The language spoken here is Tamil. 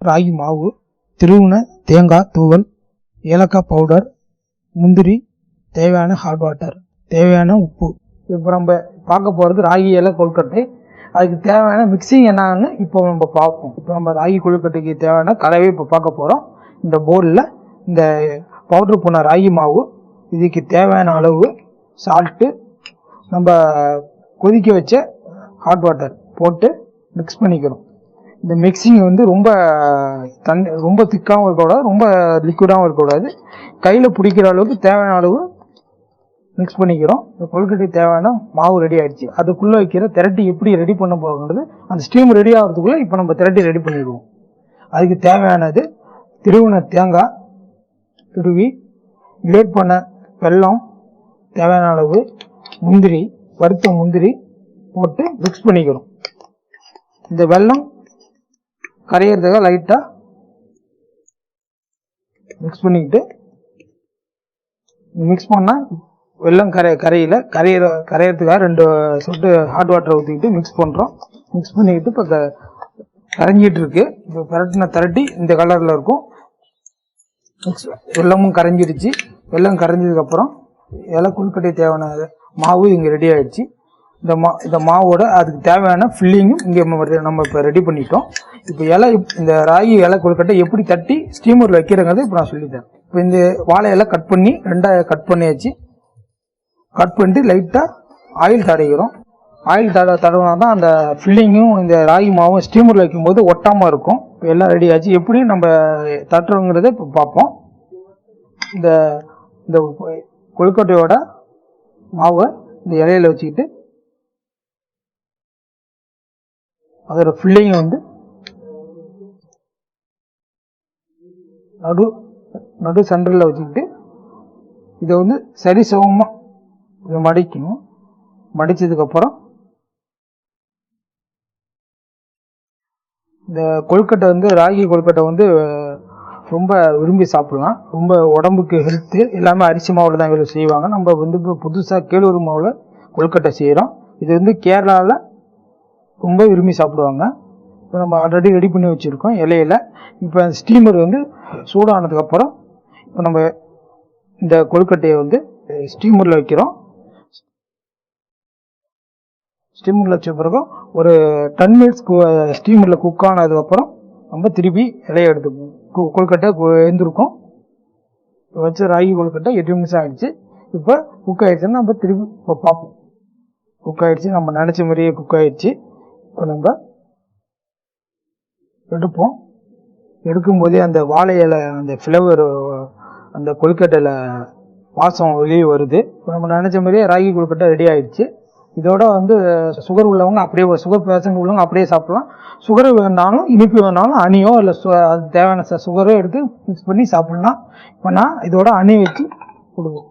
ராகி மாவு, திருவுன தேங்காய் தூவல், ஏலக்காய் பவுடர், முந்திரி, தேவையான ஹாட் வாட்டர், தேவையான உப்பு. இப்போ நம்ம பார்க்க போகிறது ராகி இலை கொழுக்கட்டை. அதுக்கு தேவையான மிக்சிங் என்னன்னு இப்போ நம்ம பார்ப்போம். இப்போ நம்ம ராகி கொழுக்கட்டைக்கு தேவையான கலவை இப்போ பார்க்க போகிறோம். இந்த பவுலில் இந்த பவுடர் பண்ண ராகி மாவு, இதுக்கு தேவையான அளவு சால்ட்டு, நம்ம கொதிக்க வச்ச ஹாட் வாட்டர் போட்டு மிக்ஸ் பண்ணிக்கிறோம். இந்த மிக்சிங் வந்து ரொம்ப திக்காகவும் இருக்கக்கூடாது, ரொம்ப லிக்விடாகவும் இருக்கக்கூடாது. கையில் பிடிக்கிற அளவுக்கு தேவையான அளவு மிக்ஸ் பண்ணிக்கிறோம். இந்த கொழுக்கட்டை தேவையான மாவு ரெடி ஆகிடுச்சு. அதுக்குள்ளே வைக்கிற திரட்டி எப்படி ரெடி பண்ண போகிறது, அந்த ஸ்டீம் ரெடி ஆகிறதுக்குள்ளே இப்போ நம்ம திரட்டி ரெடி பண்ணிடுவோம். அதுக்கு தேவையானது திருவுன தேங்காய் துருவி, கிரேட் பண்ண வெல்லம், தேவையான அளவு முந்திரி, வறுத்த முந்திரி போட்டு மிக்ஸ் பண்ணிக்கிறோம். இந்த வெல்லம் கரையிறதுக்காக லைட்டாக மிக்ஸ் பண்ணிக்கிட்டு, மிக்ஸ் பண்ணால் வெல்லம் கரையிறதுக்காக 2 சொட்டு ஹாட் வாட்டர் ஊற்றிக்கிட்டு மிக்ஸ் பண்ணுறோம். மிக்ஸ் பண்ணிக்கிட்டு இப்போ கரைஞ்சிட்டு இருக்கு. இப்போ திரட்டி இந்த கலரில் இருக்கும். வெல்லமும் கரைஞ்சிடுச்சு. வெல்லம் கரைஞ்சதுக்கப்புறம் இலை கொழுக்கட்டை தேவையான மாவு இங்கே ரெடி ஆகிடுச்சு. இந்த மாவோட அதுக்கு தேவையான ஃபில்லிங்கும் இங்கே நம்ம இப்போ ரெடி பண்ணிட்டோம். இப்போ இந்த ராகி இலை கொழுக்கட்டை எப்படி தட்டி ஸ்டீமரில் வைக்கிறங்கிறது இப்போ நான் சொல்லித்தரேன். இப்போ இந்த வாழை இலை கட் பண்ணி 2 கட் பண்ணியாச்சு. கட் பண்ணிட்டு லைட்டாக ஆயில் தடவிக்கிறோம். ஆயில் தடவினா தான் அந்த ஃபில்லிங்கும் இந்த ராகி மாவும் ஸ்டீமரில் வைக்கும்போது ஒட்டாமல் இருக்கும். இப்போ எல்லாம் ரெடி ஆச்சு. எப்படி நம்ம தட்டுறோங்கிறத இப்போ பார்ப்போம். இந்த கொழுக்கட்டையோட மாவை இந்த இலையில வச்சுக்கிட்டு அதோட ஃபில்லிங்கை வந்து நடு சென்டரில் வச்சுக்கிட்டு இதை வந்து சரி சமமாக இதை மடிக்கணும். மடித்ததுக்கப்புறம் இந்த கொழுக்கட்டை வந்து ராகி கொழுக்கட்டை வந்து ரொம்ப விரும்பி சாப்பிடலாம். ரொம்ப உடம்புக்கு ஹெல்த்து. எல்லாமே அரிசி மாவில் தான் இவ்வளோ செய்வாங்க. நம்ம வந்து இப்போ புதுசாக கேழ்வரகு மாவில் கொழுக்கட்டை செய்கிறோம். இது வந்து கேரளாவில் ரொம்ப விரும்பி சாப்பிடுவாங்க. இப்போ நம்ம ஆல்ரெடி ரெடி பண்ணி வச்சுருக்கோம் இலையில. இப்போ ஸ்டீமர் வந்து சூடானதுக்கப்புறம் இப்போ நம்ம இந்த கொழுக்கட்டையை வந்து ஸ்டீமரில் வைக்கிறோம். ஸ்டீமரில் வச்ச பிறகு ஒரு 10 மினிட்ஸ் ஸ்டீமரில் குக் ஆனதுக்கப்புறம் நம்ம திருப்பி இலையை எடுத்துப்போம். கொழுக்கட்டை எழுந்திருக்கும். இப்போ வச்ச ராகி கொழுக்கட்டை 8 நிமிஷம் ஆகிடுச்சு. இப்போ குக் ஆகிடுச்சுன்னா நம்ம திருப்பி இப்போ பார்ப்போம். குக் ஆகிடுச்சு, நம்ம நினச்ச மாதிரியே குக் ஆகிடுச்சு. இப்போ நம்ம எடுப்போம். எடுக்கும்போதே அந்த வாழை இலை அந்த ஃப்ளேவர் அந்த கொழுக்கட்டையில் வாசம் வெளியே வருது. இப்போ நம்ம நினச்ச மாதிரியே ராகி கொழுக்கட்டை ரெடி ஆகிடுச்சு. இதோட வந்து சுகர் உள்ளவங்க அப்படியே, சுகர் பேஷண்ட் உள்ளவங்க அப்படியே சாப்பிடலாம். சுகர் வேணாலும் இனிப்பு வேணாலும் அணியோ இல்லை அது தேவையான சுகரோ எடுத்து மிக்ஸ் பண்ணி சாப்பிடலாம். இப்போ நான் இதோட அணி வச்சு கொடுப்போம்.